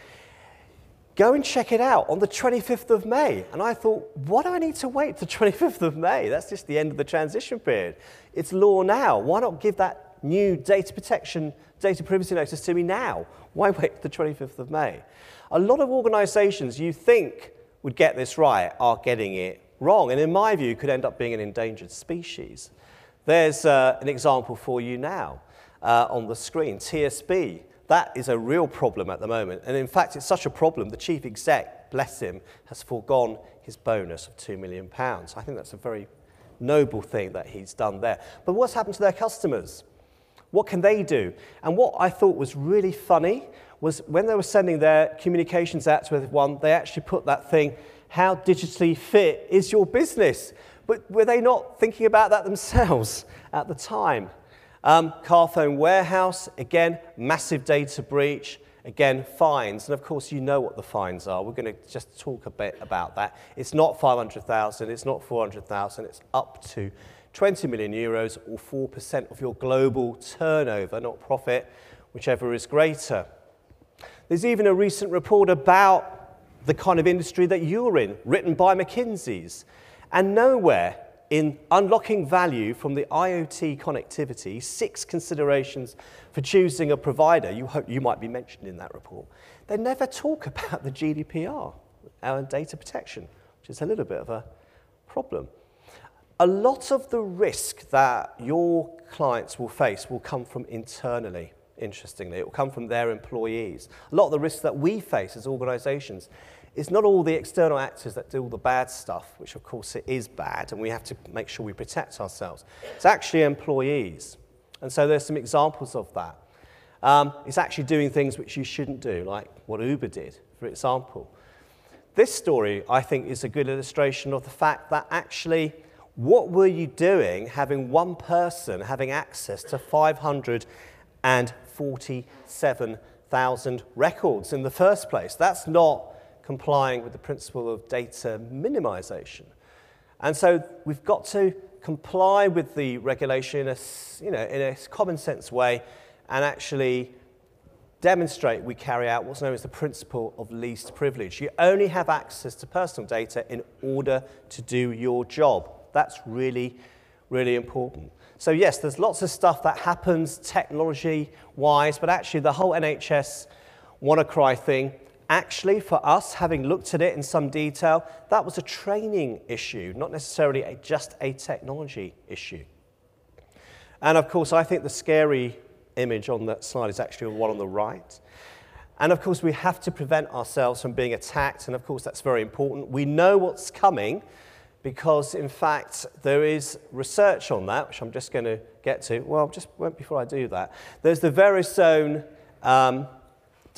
Speaker 1: Go and check it out on the 25th of May. And I thought, what do I need to wait till the 25th of May? That's just the end of the transition period. It's law now. Why not give that new data protection, data privacy notice to me now? Why wait till the 25th of May? A lot of organisations you think would get this right are getting it wrong. And in my view, could end up being an endangered species. There's an example for you now on the screen, TSB. That is a real problem at the moment. And in fact, it's such a problem, the chief exec, bless him, has foregone his bonus of £2 million. I think that's a very noble thing that he's done there. But what's happened to their customers? What can they do? And what I thought was really funny was when they were sending their communications out to everyone, they actually put that thing, how digitally fit is your business? But were they not thinking about that themselves at the time? Carphone Warehouse, again, massive data breach, again, fines. And of course, you know what the fines are. We're going to just talk a bit about that. It's not 500,000, it's not 400,000, it's up to 20 million euros or 4% of your global turnover, not profit, whichever is greater. There's even a recent report about the kind of industry that you're in, written by McKinsey's. And nowhere in unlocking value from the IoT connectivity, 6 considerations for choosing a provider, you might be mentioned in that report. They never talk about the GDPR and data protection, which is a little bit of a problem. A lot of the risk that your clients will face will come from internally, interestingly. It will come from their employees. A lot of the risks that we face as organisations is not all the external actors that do all the bad stuff, which of course it is bad, and we have to make sure we protect ourselves. It's actually employees. And so there's some examples of that. It's actually doing things which you shouldn't do, like what Uber did, for example. This story, I think, is a good illustration of the fact that actually, what were you doing having one person having access to 547,000 records in the first place? That's not complying with the principle of data minimization. And so we've got to comply with the regulation in a common sense way and actually demonstrate we carry out what's known as the principle of least privilege. You only have access to personal data in order to do your job. That's really, really important. So yes, there's lots of stuff that happens technology-wise, but actually the whole NHS WannaCry thing, actually, for us, having looked at it in some detail, that was a training issue, not necessarily just a technology issue. And of course, I think the scary image on that slide is actually the one on the right. And of course, we have to prevent ourselves from being attacked, and of course, that's very important. We know what's coming because, in fact, there is research on that, which I'm just going to get to. Well, just before I do that, there's the Verizon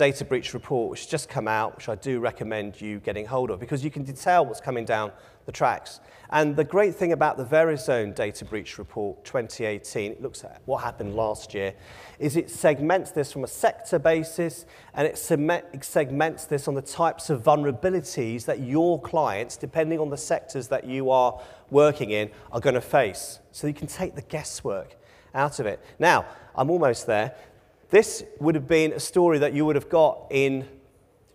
Speaker 1: data breach report, which has just come out, which I do recommend you getting hold of, because you can detail what's coming down the tracks. And the great thing about the Verizon Data Breach Report 2018, it looks at what happened last year, is it segments this from a sector basis, and it segments this on the types of vulnerabilities that your clients, depending on the sectors that you are working in, are going to face. So you can take the guesswork out of it. Now, I'm almost there. This would have been a story that you would have got in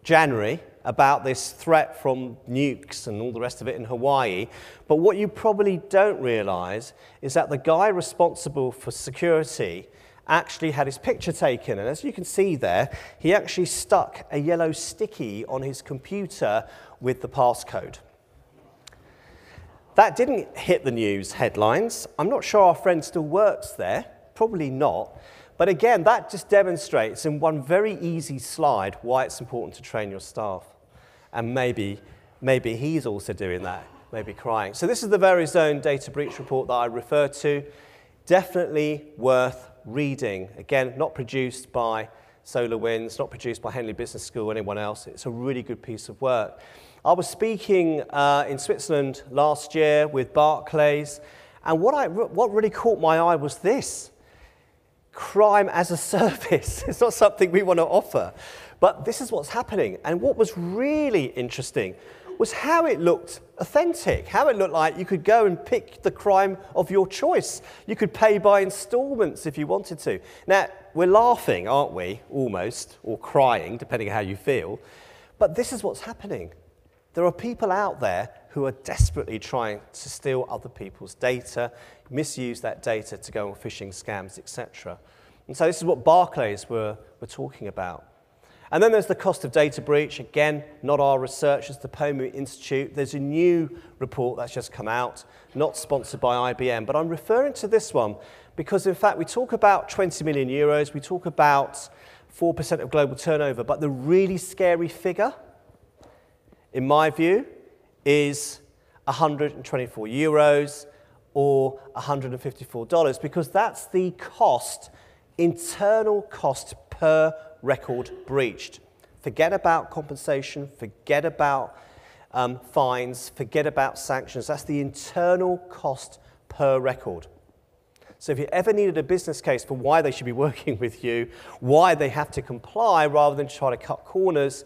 Speaker 1: January about this threat from nukes and all the rest of it in Hawaii. But what you probably don't realize is that the guy responsible for security actually had his picture taken. And as you can see there, he actually stuck a yellow sticky on his computer with the passcode. That didn't hit the news headlines. I'm not sure our friend still works there, probably not. But again, that just demonstrates in one very easy slide why it's important to train your staff. And maybe he's also doing that, maybe crying. So this is the Verizon Data Breach Report that I referred to. Definitely worth reading. Again, not produced by SolarWinds, not produced by Henley Business School or anyone else. It's a really good piece of work. I was speaking in Switzerland last year with Barclays, and what really caught my eye was this. Crime as a service. It's not something we want to offer, but this is what's happening. And what was really interesting was how it looked authentic, how it looked like you could go and pick the crime of your choice. You could pay by installments if you wanted to. Now, we're laughing, aren't we, almost, or crying, depending on how you feel, but this is what's happening. There are people out there who are desperately trying to steal other people's data, misuse that data to go on phishing scams, etc. And so this is what Barclays were talking about. And then there's the cost of data breach. Again, not our research, it's the Pomu Institute. There's a new report that's just come out, not sponsored by IBM, but I'm referring to this one because, in fact, we talk about 20 million euros, we talk about 4% of global turnover, but the really scary figure, in my view, is 124 euros or $154, because that's the cost, internal cost per record breached. Forget about compensation, forget about fines, forget about sanctions. That's the internal cost per record. So if you ever needed a business case for why they should be working with you, why they have to comply rather than try to cut corners,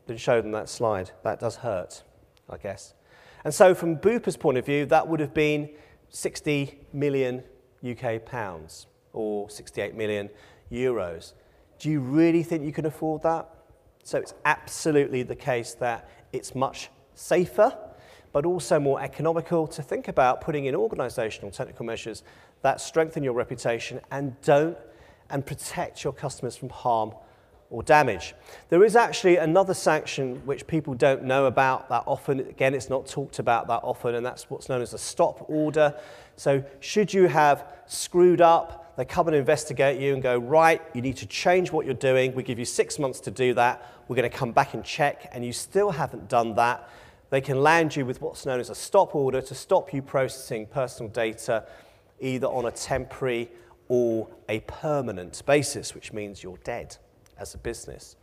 Speaker 1: then show them that slide. That does hurt, I guess. And so from Bupa's point of view, that would have been 60 million UK pounds or 68 million euros. Do you really think you can afford that? So it's absolutely the case that it's much safer, but also more economical to think about putting in organizational technical measures that strengthen your reputation and protect your customers from harm or damage. There is actually another sanction which people don't know about that often. Again, it's not talked about that often, and that's what's known as a stop order. So should you have screwed up, they come and investigate you and go, right, you need to change what you're doing. We give you 6 months to do that. We're going to come back and check, and you still haven't done that. They can land you with what's known as a stop order to stop you processing personal data either on a temporary or a permanent basis, which means you're dead as a business.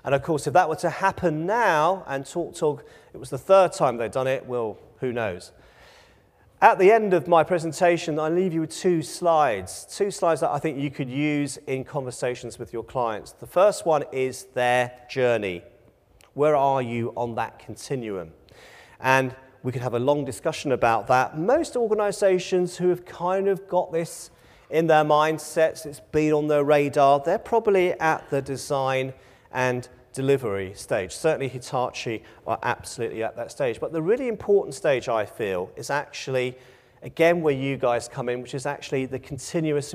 Speaker 1: And of course, if that were to happen now, and TalkTalk, it was the third time they'd done it, well, who knows? At the end of my presentation, I leave you with two slides that I think you could use in conversations with your clients. The first one is their journey. Where are you on that continuum? And we could have a long discussion about that. Most organizations who have kind of got this in their mindsets, it's been on their radar, they're probably at the design and delivery stage. Certainly Hitachi are absolutely at that stage. But the really important stage, I feel, is actually, again, where you guys come in, which is actually the continuous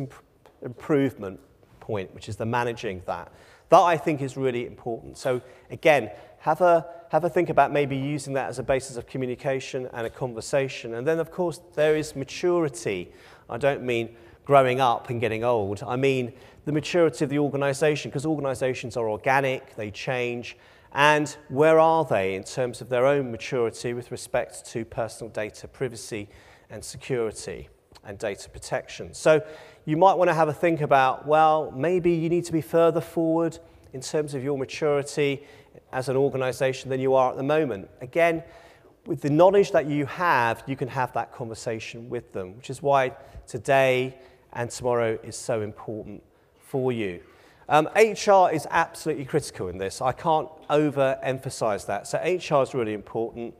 Speaker 1: improvement point, which is the managing that. That, I think, is really important. So, again, have a think about maybe using that as a basis of communication and a conversation. And then, of course, there is maturity. I don't mean growing up and getting old. I mean the maturity of the organization, because organizations are organic, they change, and where are they in terms of their own maturity with respect to personal data privacy and security and data protection. So you might want to have a think about, well, maybe you need to be further forward in terms of your maturity as an organization than you are at the moment. Again, with the knowledge that you can have that conversation with them, which is why today and tomorrow is so important for you. HR is absolutely critical in this. I can't overemphasize that. So HR is really important.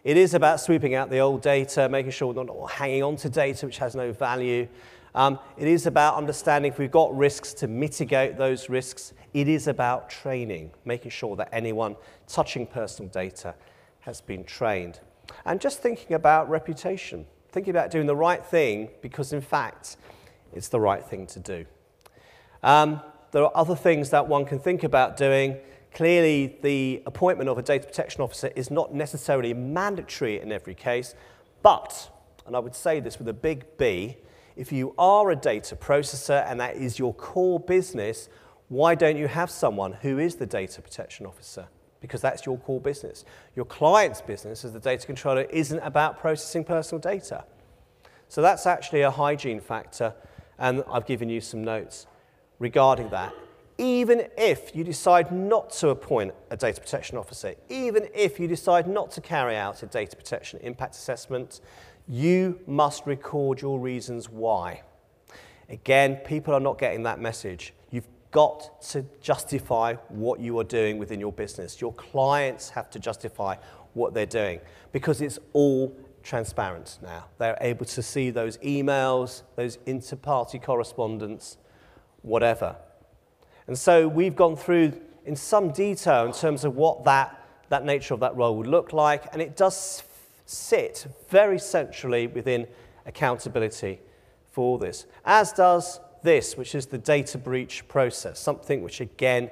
Speaker 1: It is about sweeping out the old data, making sure we're not hanging on to data which has no value. It is about understanding if we've got risks to mitigate those risks. It is about training, making sure that anyone touching personal data has been trained. And just thinking about reputation, thinking about doing the right thing because, in fact, it's the right thing to do. There are other things that one can think about doing. Clearly, the appointment of a data protection officer is not necessarily mandatory in every case, but, and I would say this with a big B, if you are a data processor and that is your core business, why don't you have someone who is the data protection officer? Because that's your core business. Your client's business as the data controller isn't about processing personal data. So that's actually a hygiene factor, and I've given you some notes regarding that. Even if you decide not to appoint a data protection officer, even if you decide not to carry out a data protection impact assessment, you must record your reasons why. Again, people are not getting that message. You've got to justify what you are doing within your business. Your clients have to justify what they're doing because it's all transparent now. They're able to see those emails, those inter-party correspondence, whatever. And so we've gone through in some detail in terms of what that nature of that role would look like, and it does sit very centrally within accountability for this, as does this, which is the data breach process, something which, again,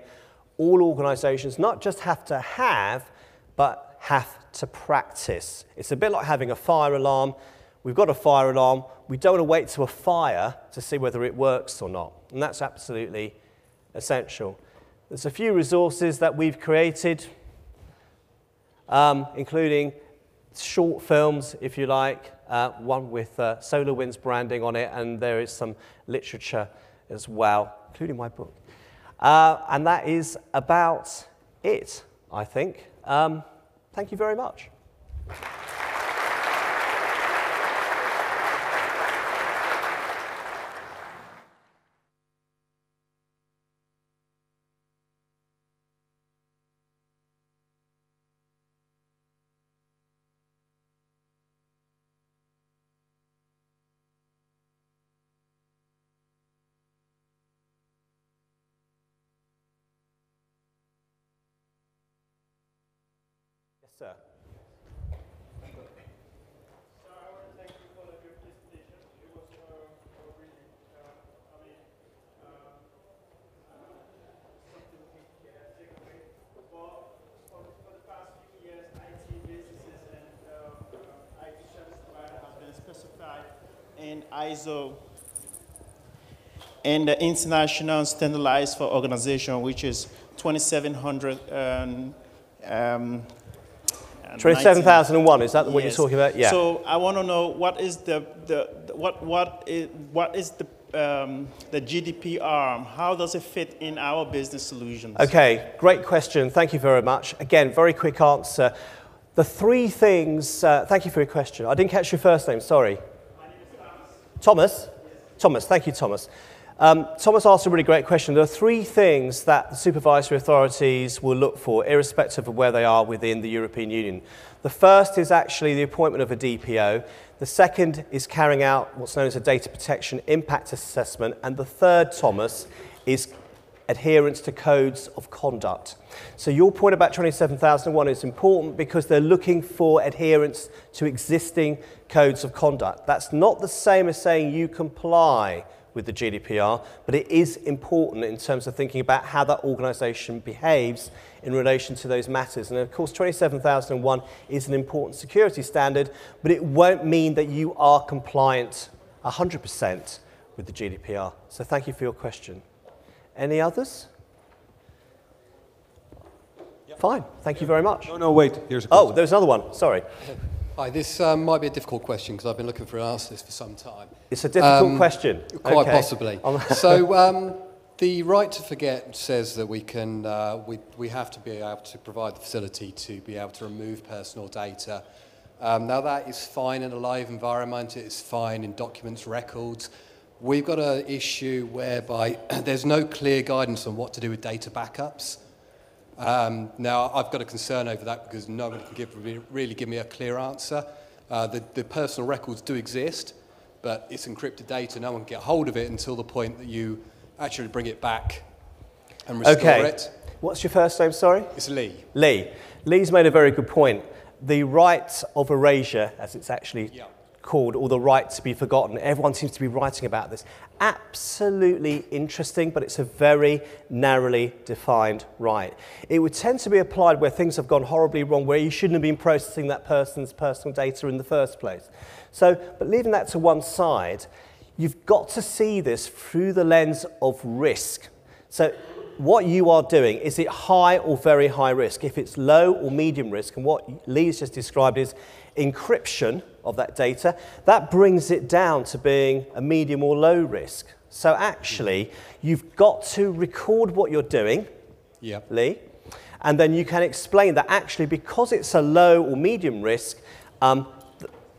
Speaker 1: all organizations not just have to have, but have to practice. It's a bit like having a fire alarm. We've got a fire alarm. We don't want to wait to a fire to see whether it works or not, and that's absolutely essential. There's a few resources that we've created, including short films, if you like, one with SolarWinds branding on it, and there is some literature as well, including my book. And that is about it, I think. Thank you very much. Sir.
Speaker 11: So I want to thank you for the good presentation. It was really, something we can take away. For the past few years, IT businesses and IT service provider has been specified in ISO and the International Standardized for Organization, which is 2700.
Speaker 1: 27,001, is that what you're talking about? Yeah.
Speaker 11: So I want to know what is the GDPR? How does it fit in our business solutions?
Speaker 1: Okay, great question. Thank you very much. Again, very quick answer. The three things. Thank you for your question. I didn't catch your first name. Sorry.
Speaker 11: My name is Thomas.
Speaker 1: Thomas. Yes. Thomas. Thank you, Thomas. Thomas asked a really great question. There are three things that the supervisory authorities will look for, irrespective of where they are within the European Union. The first is actually the appointment of a DPO. The second is carrying out what's known as a data protection impact assessment. And the third, Thomas, is adherence to codes of conduct. So your point about 27,001 is important because they're looking for adherence to existing codes of conduct. That's not the same as saying you comply with the GDPR, but it is important in terms of thinking about how that organisation behaves in relation to those matters. And of course, 27,001 is an important security standard, but it won't mean that you are compliant 100% with the GDPR. So thank you for your question. Any others?
Speaker 12: Yep.
Speaker 1: Fine, thank you very much.
Speaker 12: No, wait, here's a question.
Speaker 1: Oh, there's another one, sorry.
Speaker 13: Hi, this might be a difficult question because I've been looking for an answer to this for some time.
Speaker 1: It's a difficult question.
Speaker 13: Quite possibly. So The right to forget says that we can, we have to be able to provide the facility to be able to remove personal data. Now that is fine in a live environment, it is fine in documents, records. We've got an issue whereby there's no clear guidance on what to do with data backups. Now I've got a concern over that because no one can really give me a clear answer. The personal records do exist, but it's encrypted data, no one can get hold of it until the point that you actually bring it back and restore it.
Speaker 1: What's your first name, sorry?
Speaker 13: It's Lee.
Speaker 1: Lee. Lee's made a very good point. The right of erasure, as it's actually called, or the right to be forgotten, everyone seems to be writing about this. Absolutely interesting, but it's a very narrowly defined right. It would tend to be applied where things have gone horribly wrong, where you shouldn't have been processing that person's personal data in the first place. So, but leaving that to one side, you've got to see this through the lens of risk. So what you are doing, is it high or very high risk? If it's low or medium risk, and what Lee's just described is encryption of that data, that brings it down to being a medium or low risk. So actually, you've got to record what you're doing, Lee, and then you can explain that actually because it's a low or medium risk,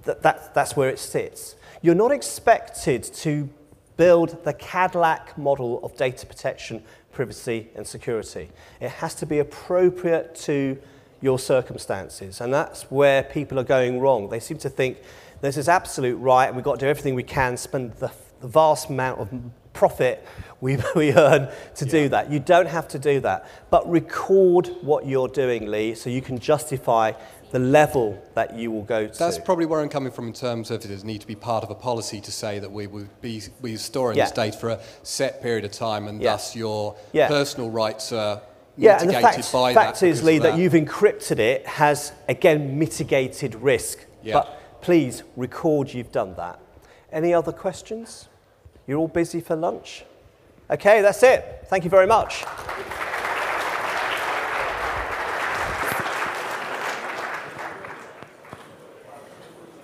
Speaker 1: that's where it sits. You're not expected to build the Cadillac model of data protection, privacy and security. It has to be appropriate to your circumstances, and that's where people are going wrong. They seem to think there's this absolute right and we've got to do everything we can, spend the vast amount of profit we earn to do that. You don't have to do that, but record what you're doing, Lee, so you can justify the level that you will go to.
Speaker 13: That's probably where I'm coming from in terms of it does need to be part of a policy to say that we would be storing this data for a set period of time, and thus your personal rights are mitigated
Speaker 1: and the
Speaker 13: by that.
Speaker 1: fact is, Lee, that you've encrypted it has, again, mitigated risk. But please record you've done that. Any other questions? You're all busy for lunch? Okay, that's it. Thank you very much.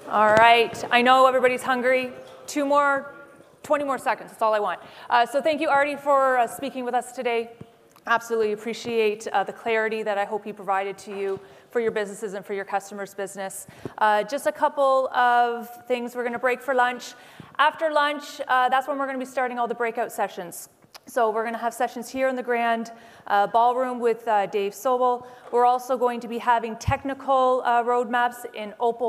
Speaker 14: All right, I know everybody's hungry. 20 more seconds, that's all I want. So thank you, Ardi, for speaking with us today. Absolutely appreciate the clarity that I hope he provided to you for your businesses and for your customers' business. Just a couple of things. We're going to break for lunch. After lunch, that's when we're going to be starting all the breakout sessions. So we're going to have sessions here in the Grand Ballroom with Dave Sobel. We're also going to be having technical roadmaps in Opal